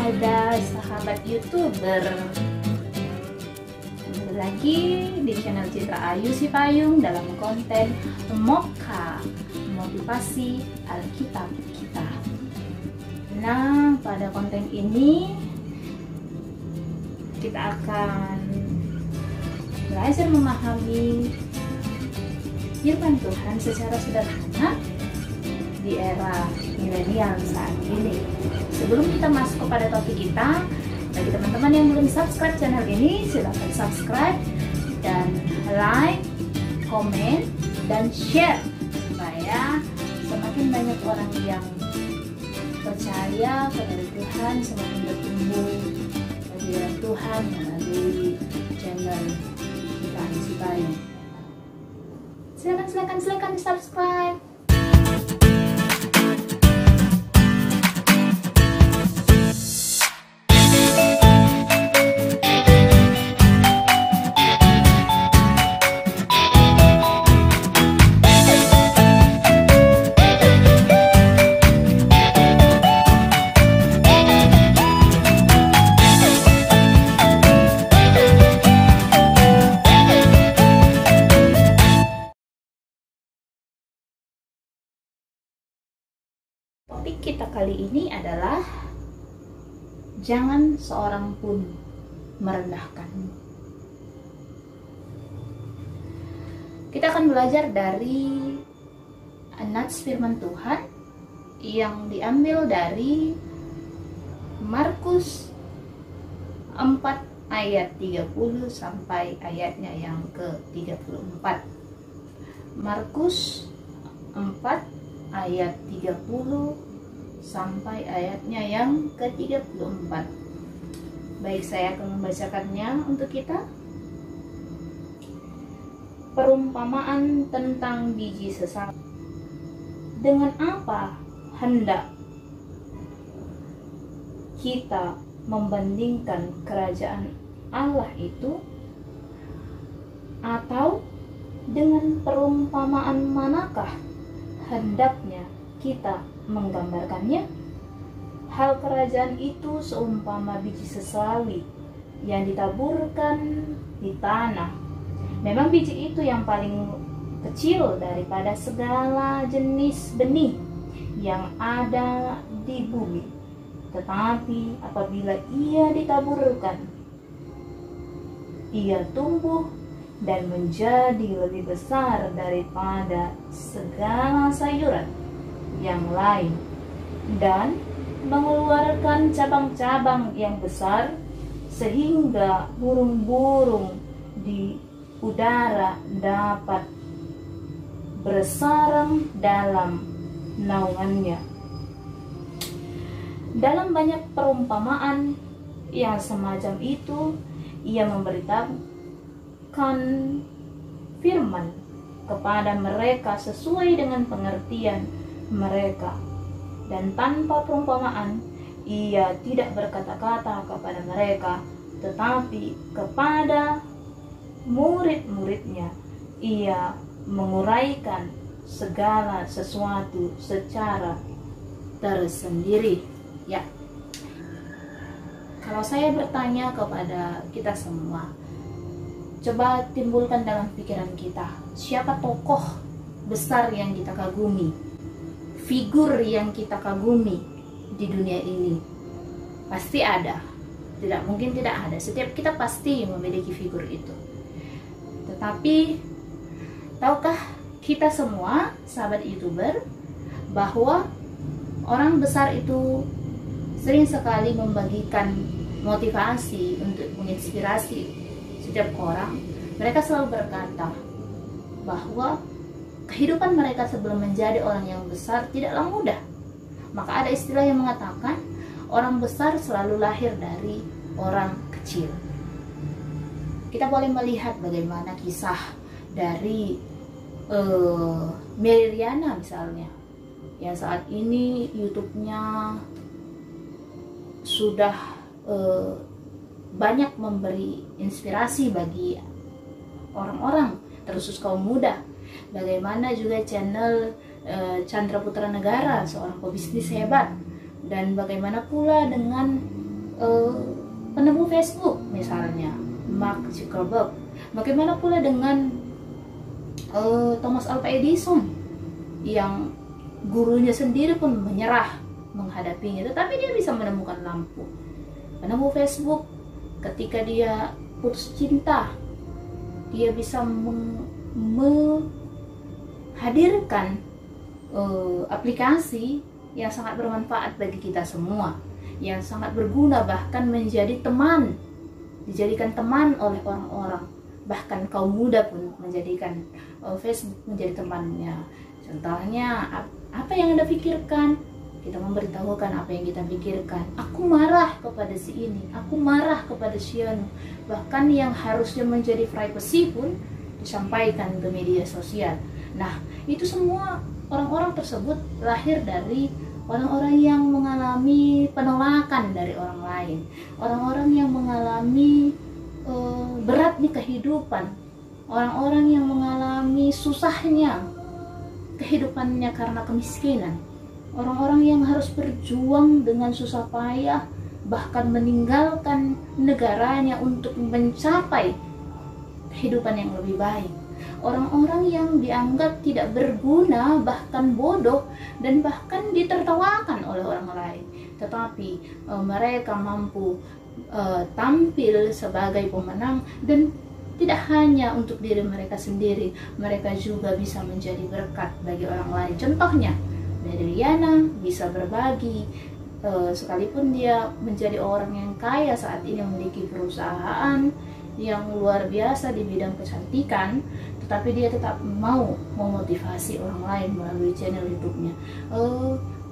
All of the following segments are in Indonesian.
kepada sahabat YouTuber. Kembali lagi di channel Citra Ayu Sipayung dalam konten Moka, motivasi Alkitab kita. Nah, pada konten ini kita akan belajar memahami firman Tuhan secara sederhana di era milenial saat ini. Sebelum kita masuk kepada topik kita, bagi teman-teman yang belum subscribe channel ini, silahkan subscribe dan like, komen, dan share supaya semakin banyak orang yang percaya kepada Tuhan semakin bertumbuh bagi Tuhan melalui channel kita Ayu Sipayung. Silakan di subscribe. Topik kita kali ini adalah jangan seorang pun merendahkanmu. Kita akan belajar dari nats firman Tuhan yang diambil dari Markus 4 ayat 30 sampai ayatnya yang ke-34. Markus 4 ayat 30 sampai ayatnya yang ke-34. Baik, saya akan membacakannya untuk kita. Perumpamaan tentang biji sesat. Dengan apa hendak kita membandingkan kerajaan Allah itu? Atau dengan perumpamaan manakah hendaknya kita menggambarkannya? Hal kerajaan itu seumpama biji sesawi yang ditaburkan di tanah. Memang biji itu yang paling kecil daripada segala jenis benih yang ada di bumi. Tetapi apabila ia ditaburkan, ia tumbuh dan menjadi lebih besar daripada segala sayuran yang lain, dan mengeluarkan cabang-cabang yang besar, sehingga burung-burung di udara dapat bersarang dalam naungannya. Dalam banyak perumpamaan yang semacam itu, ia memberitakan firman kepada mereka sesuai dengan pengertian mereka, dan tanpa perumpamaan ia tidak berkata-kata kepada mereka, tetapi kepada murid-muridnya ia menguraikan segala sesuatu secara tersendiri. Ya, kalau saya bertanya kepada kita semua, coba timbulkan dalam pikiran kita, siapa tokoh besar yang kita kagumi, figur yang kita kagumi di dunia ini? Pasti ada, tidak mungkin tidak ada. Setiap kita pasti memiliki figur itu. Tetapi tahukah kita semua, sahabat YouTuber, bahwa orang besar itu sering sekali membagikan motivasi untuk menginspirasi setiap orang. Mereka selalu berkata bahwa kehidupan mereka sebelum menjadi orang yang besar tidaklah mudah. Maka ada istilah yang mengatakan orang besar selalu lahir dari orang kecil. Kita boleh melihat bagaimana kisah dari Meriana misalnya, yang saat ini YouTube-nya sudah banyak memberi inspirasi bagi orang-orang, terkhusus kaum muda. Bagaimana juga channel Chandra Putra Negara, seorang pebisnis hebat, dan bagaimana pula dengan penemu Facebook misalnya, Mark Zuckerberg. Bagaimana pula dengan Thomas Alva Edison yang gurunya sendiri pun menyerah menghadapinya, tetapi dia bisa menemukan lampu. Penemu Facebook, ketika dia putus cinta, dia bisa menghadirkan aplikasi yang sangat bermanfaat bagi kita semua, yang sangat berguna, bahkan menjadi teman, dijadikan teman oleh orang-orang. Bahkan kaum muda pun menjadikan Facebook menjadi temannya. Contohnya, apa yang Anda pikirkan? Kita memberitahukan apa yang kita pikirkan. Aku marah kepada si ini, aku marah kepada si anu. Bahkan yang harusnya menjadi privacy pun disampaikan ke media sosial. Nah, itu semua orang-orang tersebut lahir dari orang-orang yang mengalami penolakan dari orang lain, orang-orang yang mengalami beratnya kehidupan, orang-orang yang mengalami susahnya kehidupannya karena kemiskinan, orang-orang yang harus berjuang dengan susah payah, bahkan meninggalkan negaranya untuk mencapai kehidupan yang lebih baik. Orang-orang yang dianggap tidak berguna, bahkan bodoh, dan bahkan ditertawakan oleh orang lain, tetapi mereka mampu tampil sebagai pemenang, dan tidak hanya untuk diri mereka sendiri, mereka juga bisa menjadi berkat bagi orang lain. Contohnya, Medriana bisa berbagi, sekalipun dia menjadi orang yang kaya saat ini, memiliki perusahaan yang luar biasa di bidang kecantikan, tetapi dia tetap mau memotivasi orang lain melalui channel YouTube-nya.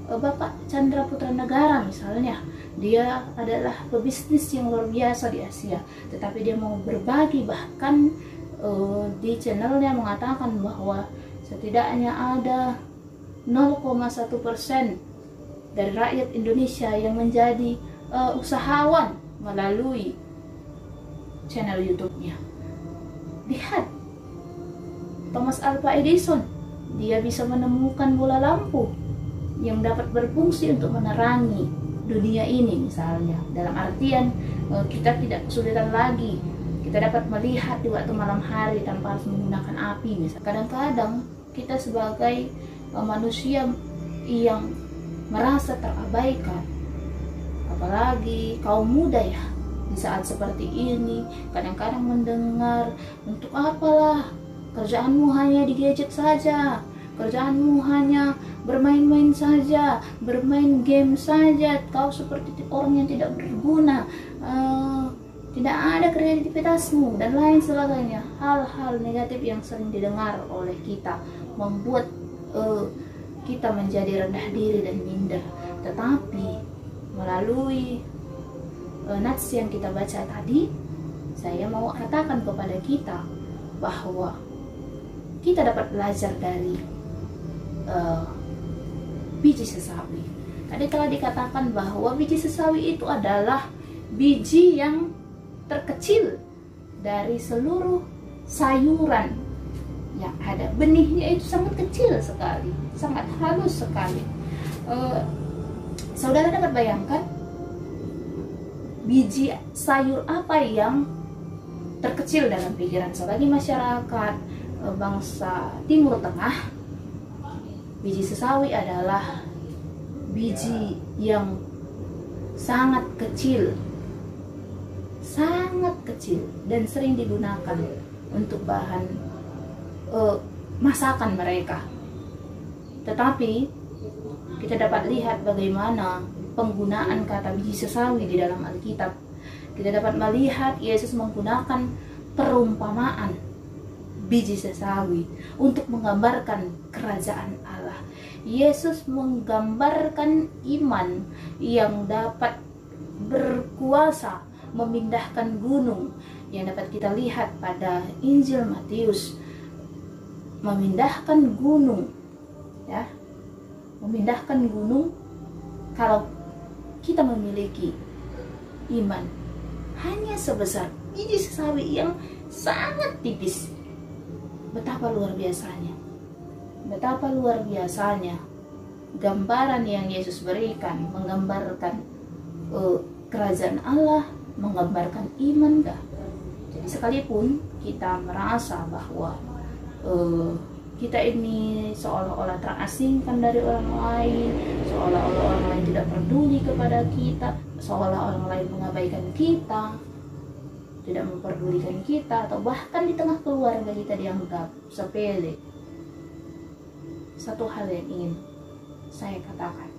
Bapak Chandra Putra Negara misalnya, dia adalah pebisnis yang luar biasa di Asia, tetapi dia mau berbagi, bahkan di channelnya mengatakan bahwa setidaknya ada 0,1% dari rakyat Indonesia yang menjadi usahawan melalui channel YouTube-nya. Lihat, Thomas Alva Edison, dia bisa menemukan bola lampu yang dapat berfungsi untuk menerangi dunia ini misalnya. Dalam artian kita tidak kesulitan lagi, kita dapat melihat di waktu malam hari tanpa harus menggunakan api misalnya. Kadang-kadang kita sebagai manusia yang merasa terabaikan, apalagi kaum muda ya, di saat seperti ini kadang-kadang mendengar, untuk apalah kerjaanmu hanya di gadget saja, kerjaanmu hanya bermain-main saja, bermain game saja, kau seperti orang yang tidak berguna, tidak ada kreativitasmu, dan lain sebagainya. Hal-hal negatif yang sering didengar oleh kita membuat kita menjadi rendah diri dan minder. Tetapi melalui nats yang kita baca tadi, saya mau katakan kepada kita bahwa kita dapat belajar dari biji sesawi. Tadi telah dikatakan bahwa biji sesawi itu adalah biji yang terkecil dari seluruh sayuran yang ada. Benihnya itu sangat kecil sekali, sangat halus sekali. Saudara dapat bayangkan biji sayur apa yang terkecil dalam pikiran sebagai masyarakat bangsa Timur Tengah? Biji sesawi adalah biji yang sangat kecil dan sering digunakan untuk bahan masakan mereka. Tetapi kita dapat lihat bagaimana penggunaan kata biji sesawi di dalam Alkitab. Kita dapat melihat Yesus menggunakan perumpamaan biji sesawi untuk menggambarkan kerajaan Allah. Yesus menggambarkan iman yang dapat berkuasa memindahkan gunung, yang dapat kita lihat pada Injil Matius. Memindahkan gunung, ya, memindahkan gunung kalau kita memiliki iman hanya sebesar biji sesawi yang sangat tipis. Betapa luar biasanya, betapa luar biasanya gambaran yang Yesus berikan, menggambarkan kerajaan Allah menggambarkan iman kah? Jadi sekalipun kita merasa bahwa kita ini seolah-olah terasingkan dari orang lain, seolah-olah orang lain tidak peduli kepada kita, seolah orang lain mengabaikan kita, tidak memperdulikan kita, atau bahkan di tengah keluarga kita dianggap sepele. Satu hal yang ingin saya katakan,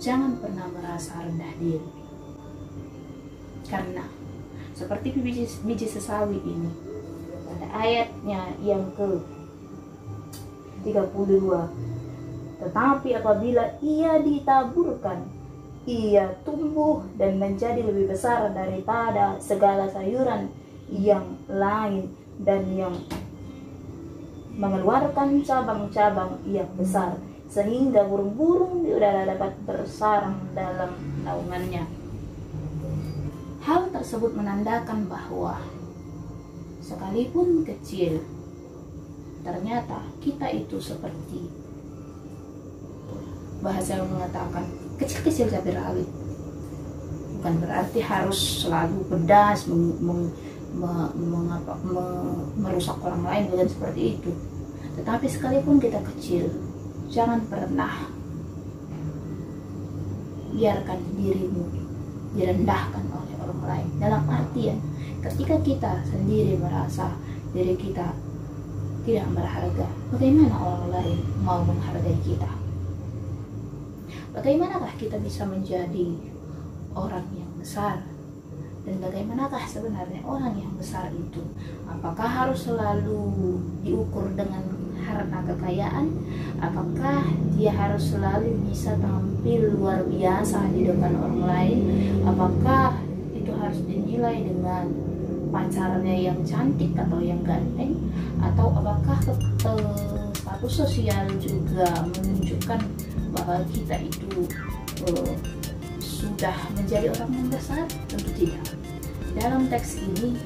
jangan pernah merasa rendah diri, karena seperti biji sesawi ini, pada ayatnya yang ke-32, tetapi apabila ia ditaburkan, ia tumbuh dan menjadi lebih besar daripada segala sayuran yang lain, dan yang mengeluarkan cabang-cabang yang besar, sehingga burung-burung di udara dapat bersarang dalam naungannya. Hal tersebut menandakan bahwa sekalipun kecil, ternyata kita itu seperti, bahasa yang mengatakan kecil-kecil cabai rawit. Bukan berarti harus selalu pedas, merusak orang lain, bukan seperti itu. Tetapi sekalipun kita kecil, jangan pernah biarkan dirimu direndahkan oleh orang lain. Dalam artian, ketika kita sendiri merasa diri kita tidak berharga, bagaimana orang lain mau menghargai kita? Bagaimanakah kita bisa menjadi orang yang besar? Dan bagaimanakah sebenarnya orang yang besar itu? Apakah harus selalu diukur dengan harta kekayaan? Apakah dia harus selalu bisa tampil luar biasa di depan orang lain? Apakah itu harus dinilai dengan pacarnya yang cantik atau yang ganteng? Atau apakah status sosial juga menunjukkan bahwa kita itu sudah menjadi orang yang besar? Tentu tidak. Dalam teks ini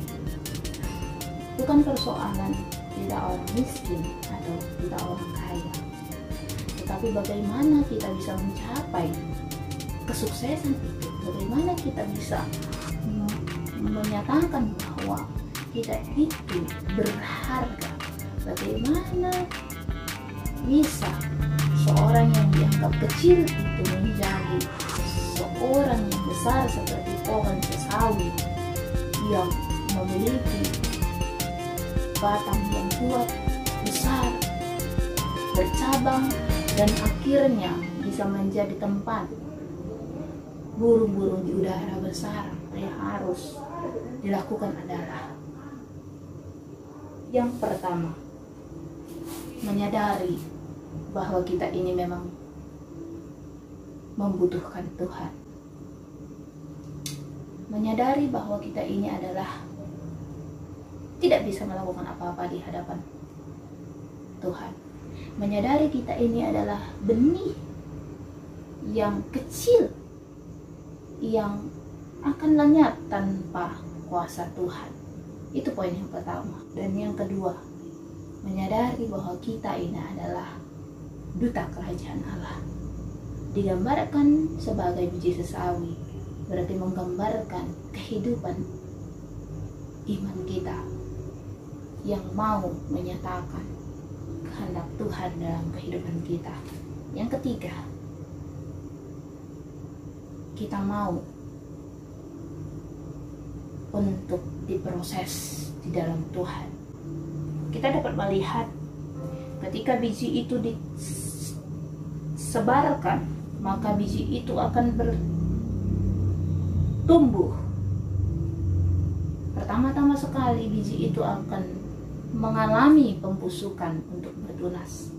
bukan persoalan tidak orang miskin atau tidak orang kaya, tetapi bagaimana kita bisa mencapai kesuksesan itu, bagaimana kita bisa menyatakan bahwa kita itu berharga, bagaimana bisa seorang yang dianggap kecil itu menjadi seorang yang besar seperti pohon sesawi yang memiliki batang yang kuat, besar, bercabang, dan akhirnya bisa menjadi tempat burung-burung di udara bersarang. Yang harus dilakukan adalah yang pertama, menyadari bahwa kita ini memang membutuhkan Tuhan. Menyadari bahwa kita ini adalah tidak bisa melakukan apa-apa di hadapan Tuhan. Menyadari kita ini adalah benih yang kecil yang akan lenyap tanpa kuasa Tuhan. Itu poin yang pertama. Dan yang kedua, menyadari bahwa kita ini adalah duta kerajaan Allah. Digambarkan sebagai biji sesawi, berarti menggambarkan kehidupan iman kita yang mau menyatakan kehendak Tuhan dalam kehidupan kita. Yang ketiga, kita mau untuk diproses di dalam Tuhan. Kita dapat melihat ketika biji itu disebarkan, maka biji itu akan bertumbuh. Pertama-tama sekali biji itu akan mengalami pembusukan untuk bertunas.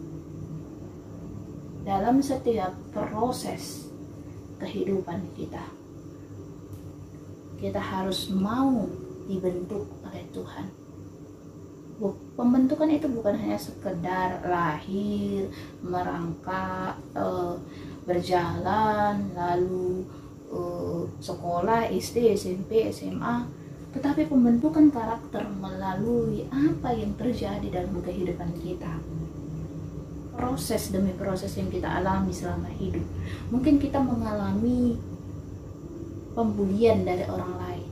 Dalam setiap proses kehidupan kita, kita harus mau dibentuk oleh Tuhan. Pembentukan itu bukan hanya sekedar lahir, merangkak, berjalan, lalu sekolah, SD, SMP, SMA, tetapi pembentukan karakter melalui apa yang terjadi dalam kehidupan kita. Proses demi proses yang kita alami selama hidup. Mungkin kita mengalami pembulian dari orang lain.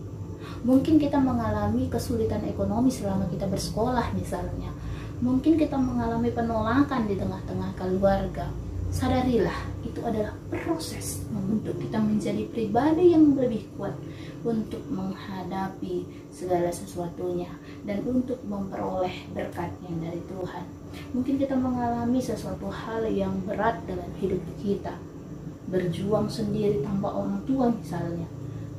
Mungkin kita mengalami kesulitan ekonomi selama kita bersekolah misalnya. Mungkin kita mengalami penolakan di tengah-tengah keluarga. Sadarilah, itu adalah proses membentuk kita menjadi pribadi yang lebih kuat untuk menghadapi segala sesuatunya dan untuk memperoleh berkatnya dari Tuhan. Mungkin kita mengalami sesuatu hal yang berat dalam hidup kita, berjuang sendiri tanpa orang tua misalnya,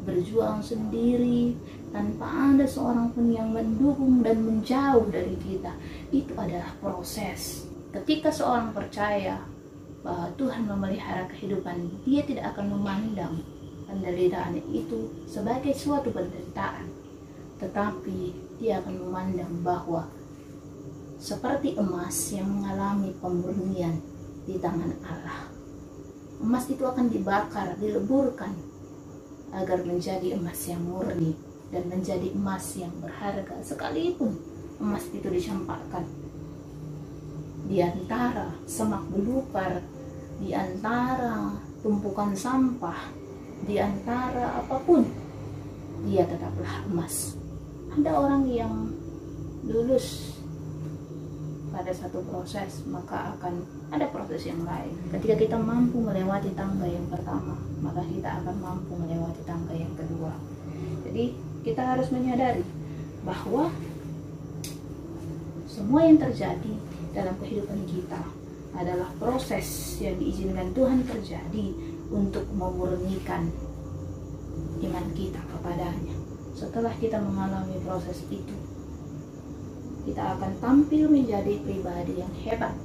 berjuang sendiri tanpa ada seorang pun yang mendukung dan menjauh dari kita. Itu adalah proses. Ketika seorang percaya bahwa Tuhan memelihara kehidupan, dia tidak akan memandang penderitaan itu sebagai suatu penderitaan, tetapi dia akan memandang bahwa seperti emas yang mengalami pemurnian di tangan Allah. Emas itu akan dibakar, dileburkan agar menjadi emas yang murni dan menjadi emas yang berharga. Sekalipun emas itu dicampakkan di antara semak belukar, di antara tumpukan sampah, di antara apapun, dia tetaplah emas. Ada orang yang lulus pada satu proses, maka akan ada proses yang lain. Ketika kita mampu melewati tangga yang pertama, maka kita akan mampu melewati tangga yang kedua. Jadi kita harus menyadari bahwa semua yang terjadi dalam kehidupan kita adalah proses yang diizinkan Tuhan terjadi untuk memurnikan iman kita kepadanya. Setelah kita mengalami proses itu, kita akan tampil menjadi pribadi yang hebat,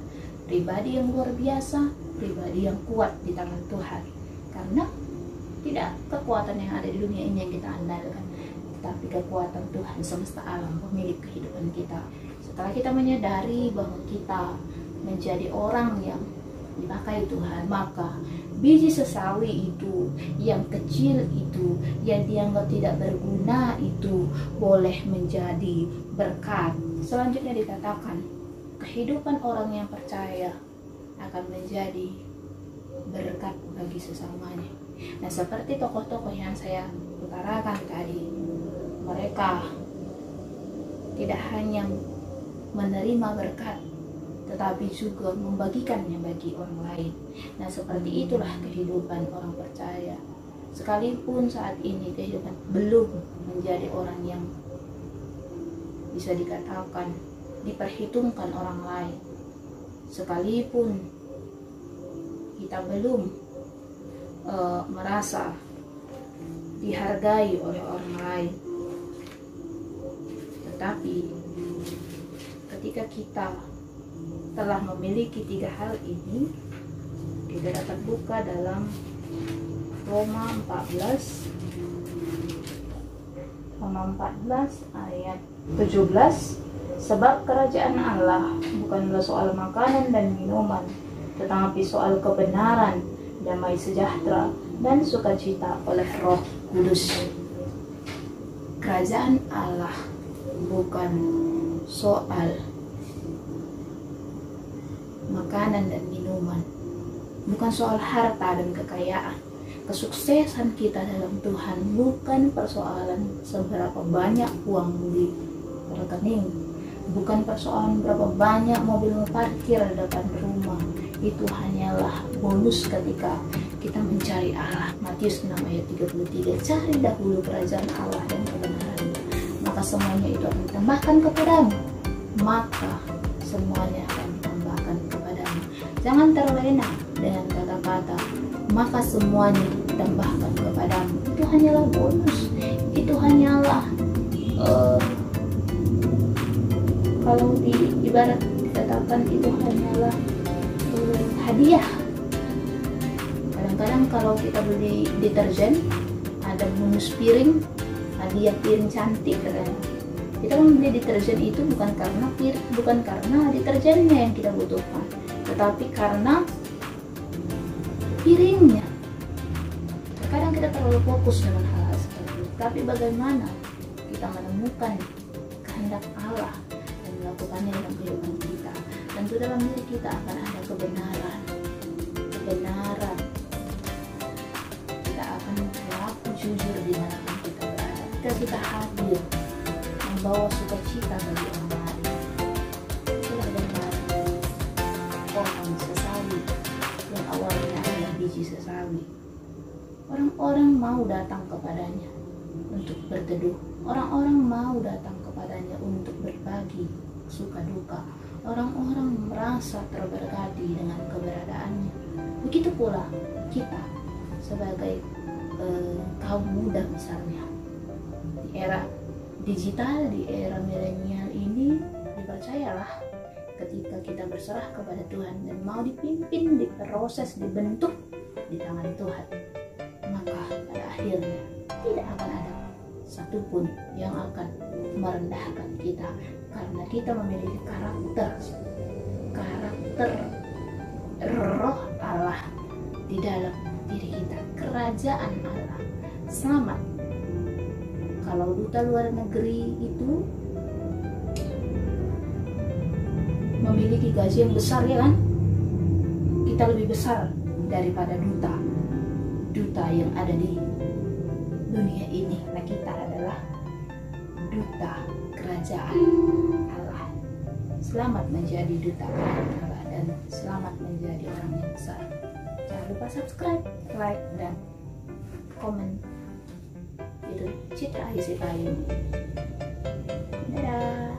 pribadi yang luar biasa, pribadi yang kuat di tangan Tuhan. Karena tidak kekuatan yang ada di dunia ini yang kita andalkan, tetapi kekuatan Tuhan semesta alam, pemilik kehidupan kita. Setelah kita menyadari bahwa kita menjadi orang yang dipakai Tuhan, maka biji sesawi itu, yang kecil itu, yang dianggap tidak berguna itu, boleh menjadi berkat. Selanjutnya dikatakan, kehidupan orang yang percaya akan menjadi berkat bagi sesamanya. Nah, seperti tokoh-tokoh yang saya utarakan tadi, mereka tidak hanya menerima berkat, tetapi juga membagikannya bagi orang lain. Nah, seperti itulah kehidupan orang percaya. Sekalipun saat ini kehidupan belum menjadi orang yang bisa dikatakan diperhitungkan orang lain, sekalipun kita belum merasa dihargai oleh orang lain, tetapi ketika kita telah memiliki tiga hal ini, kita dapat buka dalam Roma 14 ayat 17. Sebab kerajaan Allah bukanlah soal makanan dan minuman, tetapi soal kebenaran, damai sejahtera, dan sukacita oleh Roh Kudus. Kerajaan Allah bukan soal makanan dan minuman, bukan soal harta dan kekayaan. Kesuksesan kita dalam Tuhan bukan persoalan seberapa banyak uang di rekening, bukan persoalan berapa banyak mobil parkir di depan rumah. Itu hanyalah bonus ketika kita mencari Allah. Matius 6 ayat 33, cari dahulu kerajaan Allah dan kebenarannya, maka semuanya itu akan ditambahkan kepadamu. Maka semuanya akan ditambahkan kepadamu. Jangan terlena dengan kata-kata maka semuanya ditambahkan kepadamu. Itu hanyalah bonus. Itu hanyalah kalau ibarat dikatakan itu hanyalah hadiah. Kadang-kadang kalau kita beli deterjen ada bonus piring, hadiah piring cantik katanya. Kita membeli deterjen itu bukan karena deterjennya yang kita butuhkan, tetapi karena piringnya. Kadang kita terlalu fokus dengan hal-hal seperti itu. Tapi bagaimana kita menemukan kehendak Allah dan melakukannya dalam kehidupan kita? Tentu dalam diri kita akan ada kebenaran. Kita akan berlaku jujur kita hadir membawa sukacita bagi orang lain. Itulah dari pohon sesawi yang awalnya adalah biji sesawi. Orang-orang mau datang kepadanya untuk berteduh. Orang-orang mau datang kepadanya untuk berbagi suka duka. Orang-orang merasa terberkati dengan keberadaannya. Begitu pula kita sebagai kaum muda misalnya. Di era digital, di era milenial ini, dipercayalah ketika kita berserah kepada Tuhan dan mau dipimpin, diproses, dibentuk di tangan Tuhan, maka pada akhirnya tidak akan ada satupun yang akan merendahkan kita, karena kita memiliki karakter roh Allah di dalam diri kita, kerajaan Allah. Selamat. Kalau duta luar negeri itu memiliki gaji yang besar, ya kan? Kita lebih besar daripada duta yang ada di dunia ini. Nah, kita adalah duta kerajaan Allah. Selamat menjadi duta kerajaan Allah dan selamat menjadi orang yang besar. Jangan lupa subscribe, like, dan komen. Itu Citra Isi Payung. Dadah.